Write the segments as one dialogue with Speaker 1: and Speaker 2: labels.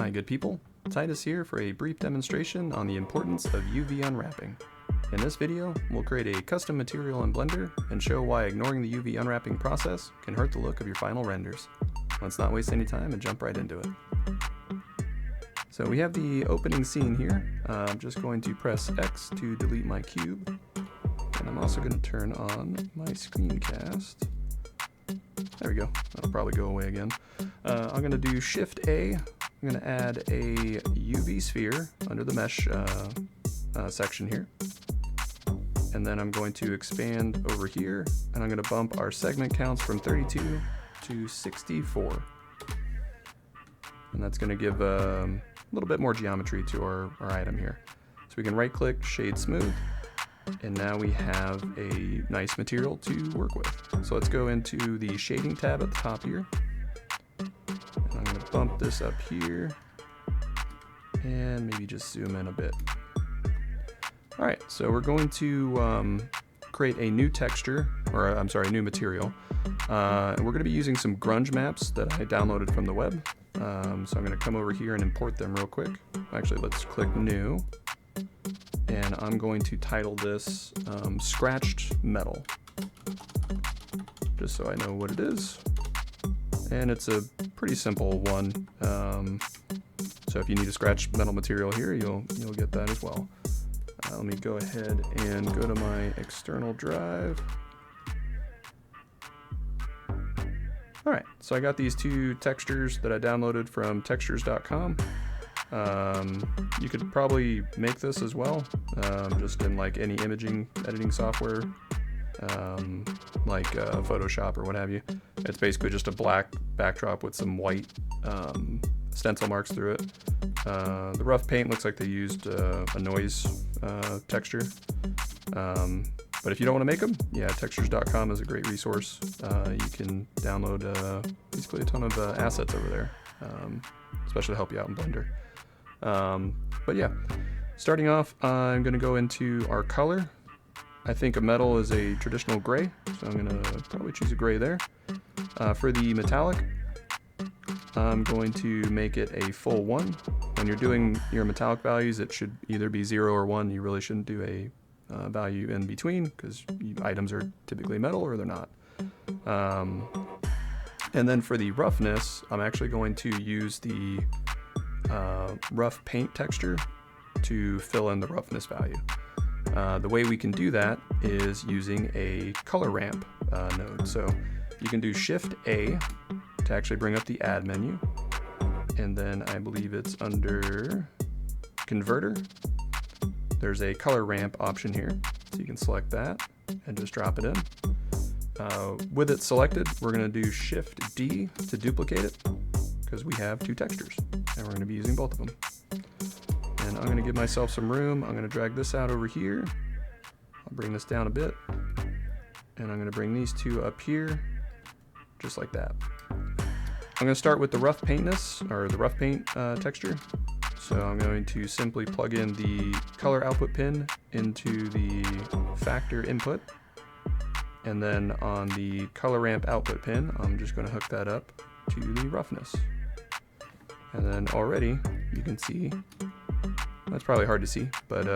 Speaker 1: Hi good people, Titus here for a brief demonstration on the importance of UV unwrapping. In this video, we'll create a custom material in Blender and show why ignoring the UV unwrapping process can hurt the look of your final renders. Let's not waste any time and jump right into it. So we have the opening scene here. I'm just going to press X to delete my cube. And I'm also going to turn on my screencast. There we go. That'll probably go away again. I'm going to do Shift A. I'm going to add a UV sphere under the mesh section here. And then I'm going to expand over here, and I'm going to bump our segment counts from 32 to 64. And that's going to give a little bit more geometry to our item here. So we can right click, shade smooth, and now we have a nice material to work with. So let's go into the shading tab at the top here. And I'm going to bump this up here and maybe just zoom in a bit. All right, so we're going to create a new texture, or I'm sorry, a new material. And we're going to be using some grunge maps that I downloaded from the web. So I'm going to come over here and import them real quick. Actually, let's click new. And I'm going to title this Scratched Metal, just so I know what it is. And it's a pretty simple one. So if you need a scratched metal material here, you'll get that as well. Let me go ahead and go to my external drive. All right, so I got these two textures that I downloaded from textures.com. You could probably make this as well, just in like any imaging editing software, like Photoshop or what have you. It's basically just a black backdrop with some white stencil marks through it. The rough paint looks like they used a noise texture. But if you don't want to make them, yeah, textures.com is a great resource. You can download basically a ton of assets over there, especially to help you out in Blender. But yeah, starting off, I'm going to go into our color. I think a metal is a traditional gray, so I'm going to probably choose a gray there. For the metallic, I'm going to make it a full 1. When you're doing your metallic values, it should either be 0 or 1. You really shouldn't do a value in between, because items are typically metal or they're not. And then for the roughness, I'm actually going to use the rough paint texture to fill in the roughness value. The way we can do that is using a color ramp node. So you can do Shift A to actually bring up the add menu, and then I believe it's under converter. There's a color ramp option here, so you can select that and just drop it in. With it selected, we're going to do Shift D to duplicate it, because we have two textures and we're going to be using both of them. And I'm going to give myself some room. I'm going to drag this out over here. I'll bring this down a bit, and I'm going to bring these two up here just like that. I'm going to start with the rough paintness, or the rough paint texture. So I'm going to simply plug in the color output pin into the factor input. And then on the color ramp output pin, I'm just going to hook that up to the roughness. And then already you can see, that's probably hard to see, but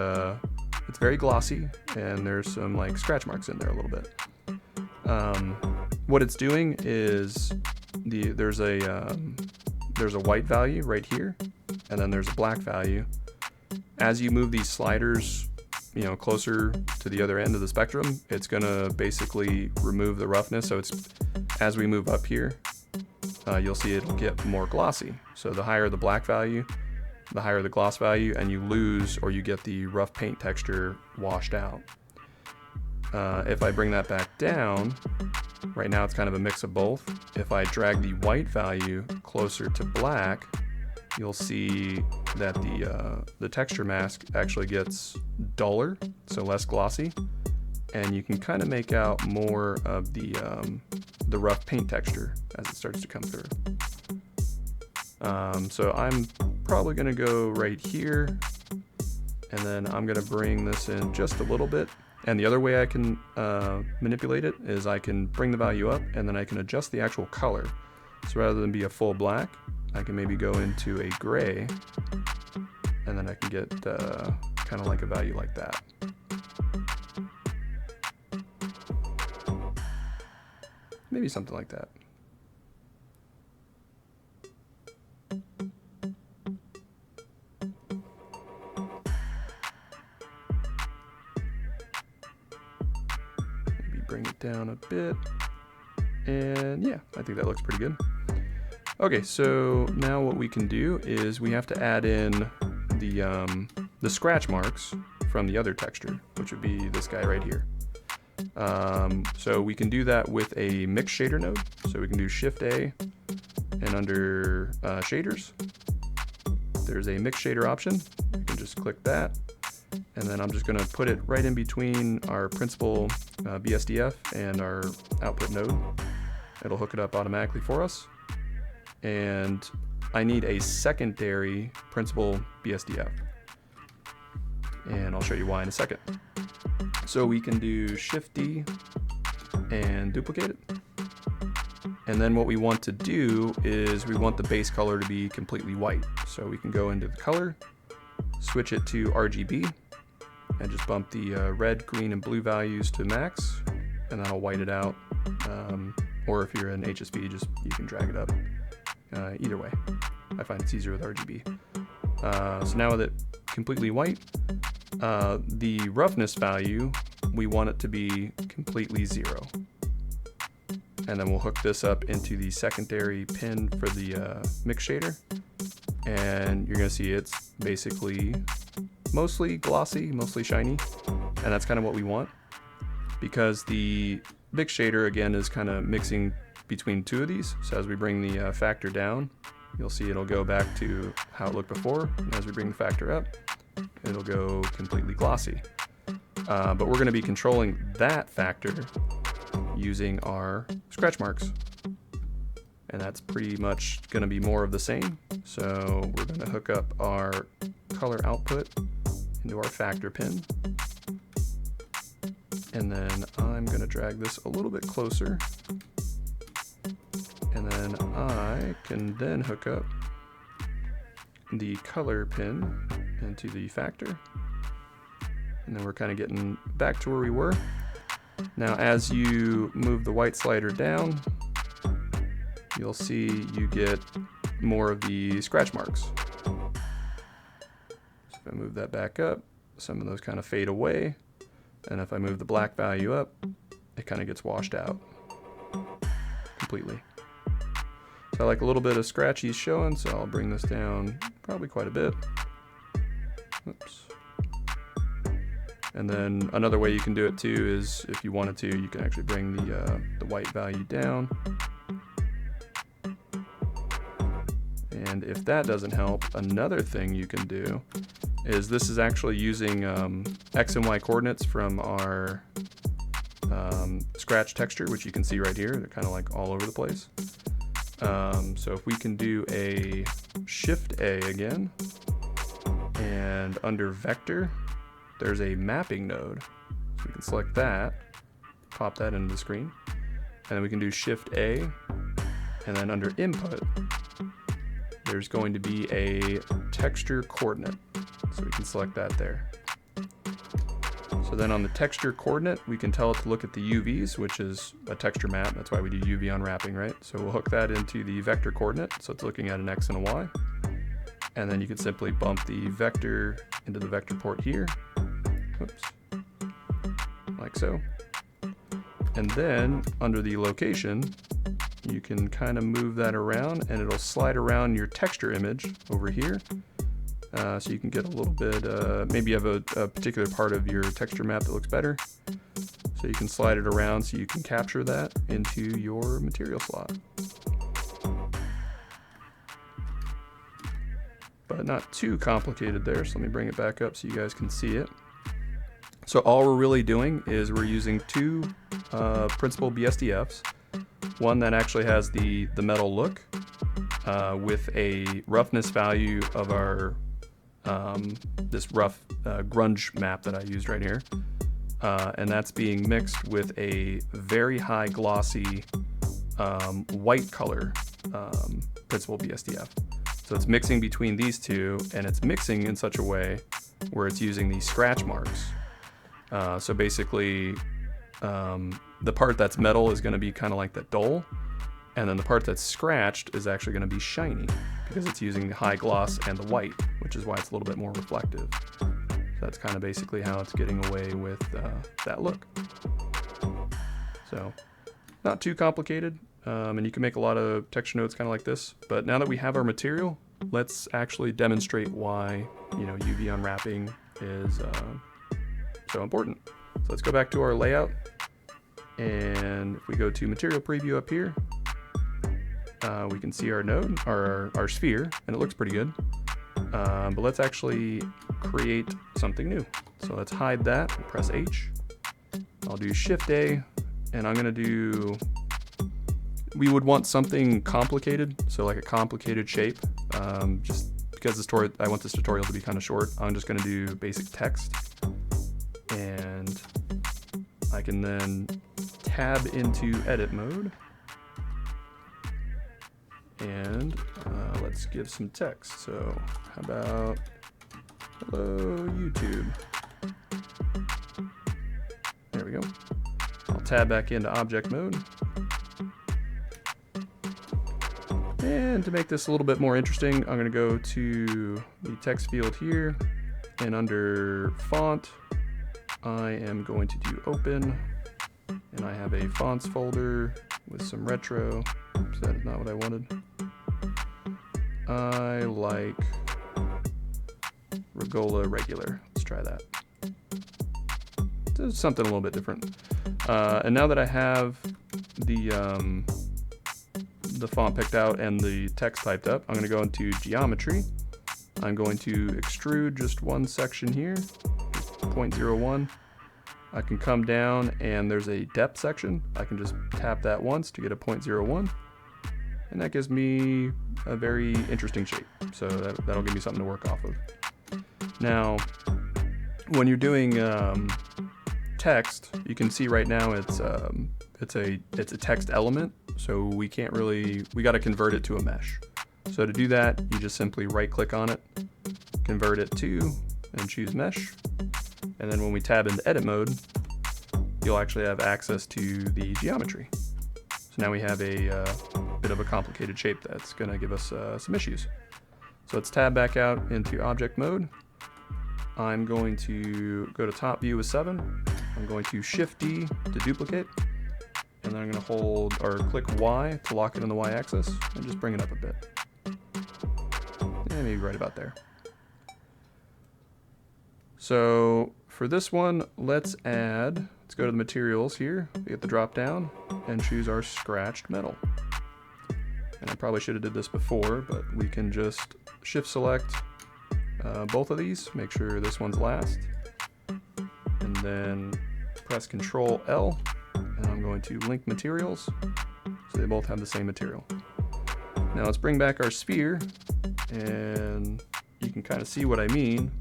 Speaker 1: it's very glossy and there's some like scratch marks in there a little bit. What it's doing is there's a white value right here, and then there's a black value. As you move these sliders, closer to the other end of the spectrum, it's gonna basically remove the roughness. So it's, as we move up here, you'll see it'll get more glossy. So the higher the black value, the higher the gloss value, and you lose, or you get the rough paint texture washed out. If I bring that back down, right now it's kind of a mix of both. If I drag the white value closer to black, you'll see that the texture mask actually gets duller, so less glossy, and you can kind of make out more of the rough paint texture as it starts to come through. So I'm probably going to go right here, and then I'm going to bring this in just a little bit. And the other way I can manipulate it is I can bring the value up, and then I can adjust the actual color. So rather than be a full black, I can maybe go into a gray, and then I can get kind of like a value like that. Maybe something like that. Maybe bring it down a bit. And yeah, I think that looks pretty good. Okay, so now what we can do is we have to add in the scratch marks from the other texture, which would be this guy right here. So we can do that with a mix shader node. So we can do Shift A, and under shaders, there's a mix shader option. You can just click that, and then I'm just going to put it right in between our principal BSDF and our output node. It'll hook it up automatically for us. And I need a secondary principal BSDF, and I'll show you why in a second. So we can do Shift D and duplicate it. And then what we want to do is we want the base color to be completely white. So we can go into the color, switch it to RGB, and just bump the red, green, and blue values to max, and that'll white it out. Or if you're in HSV, you can drag it up. Either way, I find it's easier with RGB. So now with it completely white, the roughness value, we want it to be completely 0. And then we'll hook this up into the secondary pin for the mix shader. And you're gonna see it's basically mostly glossy, mostly shiny. And that's kind of what we want, because the mix shader again is kind of mixing between two of these. So as we bring the factor down, you'll see it'll go back to how it looked before. And as we bring the factor up, it'll go completely glossy. But we're going to be controlling that factor using our scratch marks. And that's pretty much going to be more of the same. So we're going to hook up our color output into our factor pin. And then I'm going to drag this a little bit closer. And then I can then hook up the color pin into the factor. And then we're kind of getting back to where we were. Now as you move the white slider down, you'll see you get more of the scratch marks. So if I move that back up, some of those kind of fade away. And if I move the black value up, it kind of gets washed out completely. So I like a little bit of scratchies showing, so I'll bring this down probably quite a bit. Oops. And then another way you can do it too is, if you wanted to, you can actually bring the white value down. And if that doesn't help, another thing you can do is, this is actually using X and Y coordinates from our scratch texture, which you can see right here. They're kind of like all over the place. So if we can do a Shift A again, and under vector, there's a mapping node. So we can select that, pop that into the screen, and then we can do Shift A, and then under input, there's going to be a texture coordinate. So we can select that there. So then on the texture coordinate, we can tell it to look at the UVs, which is a texture map. That's why we do UV unwrapping, right? So we'll hook that into the vector coordinate. So it's looking at an X and a Y. And then you can simply bump the vector into the vector port here. Oops. Like so. And then under the location, you can kind of move that around, and it'll slide around your texture image over here. So you can get a little bit, maybe you have a particular part of your texture map that looks better. So you can slide it around so you can capture that into your material slot. But not too complicated there, so let me bring it back up so you guys can see it. So all we're really doing is we're using two principal BSDFs. One that actually has the metal look with a roughness value of our this rough grunge map that I used right here, and that's being mixed with a very high glossy white color principal BSDF. So it's mixing between these two, and it's mixing in such a way where it's using these scratch marks. So basically, the part that's metal is going to be kind of like that dull, and then the part that's scratched is actually going to be shiny because it's using the high gloss and the white, which is why it's a little bit more reflective. So that's kind of basically how it's getting away with that look. So not too complicated, and you can make a lot of texture nodes kind of like this. But now that we have our material, let's actually demonstrate why, you know, UV unwrapping is so important. So let's go back to our layout, and if we go to material preview up here, we can see our node, our sphere, and it looks pretty good. But let's actually create something new. So let's hide that and press H. I'll do Shift A, and I'm gonna do, we would want something complicated, so like a complicated shape. Just because this tutorial, I want this tutorial to be kind of short, I'm just gonna do basic text. And I can then tab into edit mode. And let's give some text. So how about hello YouTube? There we go. I'll tab back into object mode. And to make this a little bit more interesting, I'm going to go to the text field here, and under font, I am going to do open, and I have a fonts folder with some retro. Oops, that is not what I wanted. I like Regola regular. Let's try that. This is something a little bit different. And now that I have the font picked out and the text typed up, I'm going to go into geometry. I'm going to extrude just one section here, 0.01. I can come down and there's a depth section. I can just tap that once to get a 0.01. And that gives me a very interesting shape. So that'll give me something to work off of. Now, when you're doing text, you can see right now it's a text element. So we can't really, we got to convert it to a mesh. So to do that, you just simply right click on it, convert it to, and choose mesh. And then when we tab into edit mode, you'll actually have access to the geometry. So now we have a bit of a complicated shape that's going to give us some issues. So let's tab back out into object mode. I'm going to go to top view with 7. I'm going to Shift D to duplicate. And then I'm going to hold or click Y to lock it in the Y axis and just bring it up a bit. And maybe right about there. So for this one, let's go to the materials here, get the drop down, and choose our scratched metal. And I probably should have did this before, but we can just shift select both of these, make sure this one's last, and then press Control L, and I'm going to link materials, so they both have the same material. Now let's bring back our sphere, and you can kind of see what I mean,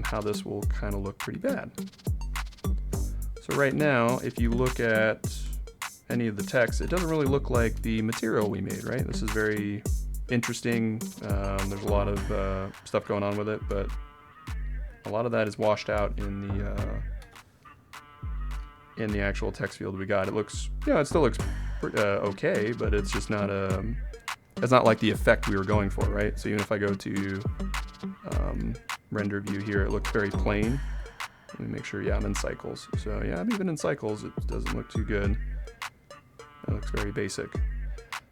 Speaker 1: how this will kind of look pretty bad. So right now, if you look at any of the text, it doesn't really look like the material we made, right? This is very interesting. There's a lot of stuff going on with it, but a lot of that is washed out in the actual text field we got. It looks, it still looks okay, but it's just not it's not like the effect we were going for, right? So even if I go to render view here, it looks very plain. Let me make sure, I'm in cycles. So yeah, even in cycles, it doesn't look too good. It looks very basic.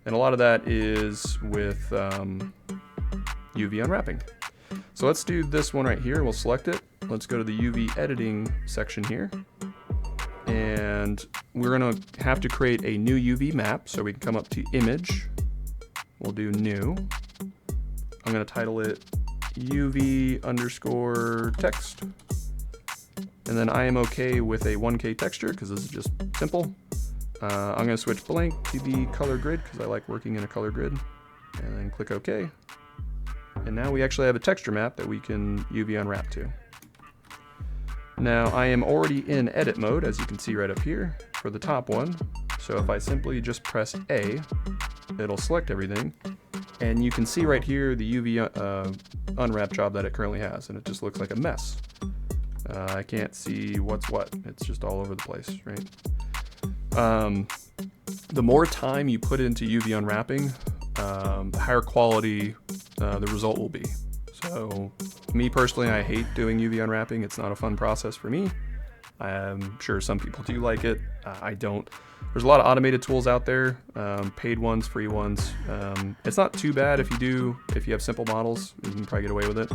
Speaker 1: And a lot of that is with UV unwrapping. So let's do this one right here. We'll select it. Let's go to the UV editing section here. And we're gonna have to create a new UV map. So we can come up to image. We'll do new. I'm gonna title it UV underscore text. And then I am okay with a 1K texture because this is just simple. I'm going to switch blank to the color grid because I like working in a color grid. And then click OK. And now we actually have a texture map that we can UV unwrap to. Now I am already in edit mode, as you can see right up here for the top one. So if I simply just press A, it'll select everything. And you can see right here the UV unwrap job that it currently has, and it just looks like a mess. I can't see what's what. It's just all over the place, right? The more time you put into UV unwrapping, the higher quality the result will be. So me personally, I hate doing UV unwrapping. It's not a fun process for me. I'm sure some people do like it. I don't. There's a lot of automated tools out there, paid ones, free ones. It's not too bad if you have simple models, you can probably get away with it.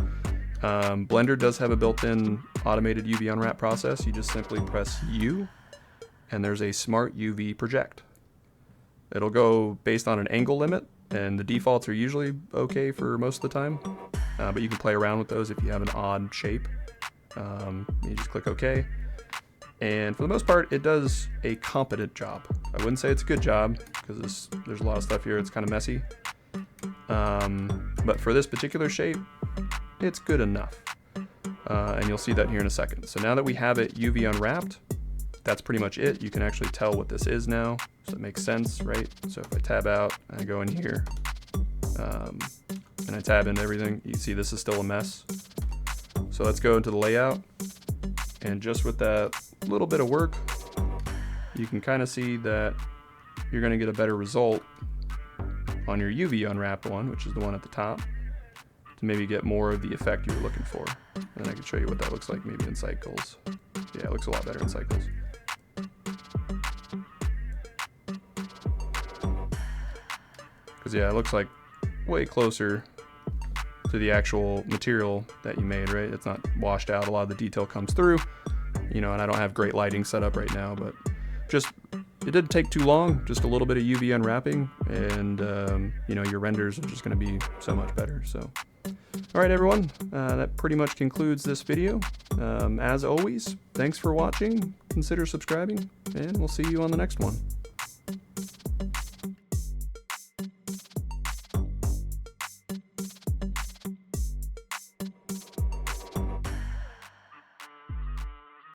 Speaker 1: Blender does have a built-in automated UV unwrap process. You just simply press U, and there's a smart UV project. It'll go based on an angle limit, and the defaults are usually okay for most of the time, but you can play around with those if you have an odd shape. You just click OK. And for the most part, it does a competent job. I wouldn't say it's a good job, because there's a lot of stuff here that's kind of messy. But for this particular shape, it's good enough. And you'll see that here in a second. So now that we have it UV unwrapped, that's pretty much it. You can actually tell what this is now, so it makes sense, right? So if I tab out, I go in here, and I tab into everything, you see this is still a mess. So let's go into the layout, and just with that little bit of work, you can kind of see that you're going to get a better result on your UV unwrapped one, which is the one at the top, to maybe get more of the effect you're looking for. And I can show you what that looks like maybe in cycles. Yeah, it looks a lot better in cycles. Because yeah, it looks like way closer to the actual material that you made, right? It's not washed out. A lot of the detail comes through, you know, and I don't have great lighting set up right now, but just, it didn't take too long, just a little bit of UV unwrapping, and you know, your renders are just going to be so much better. So, all right, everyone, that pretty much concludes this video. As always, thanks for watching, consider subscribing, and we'll see you on the next one.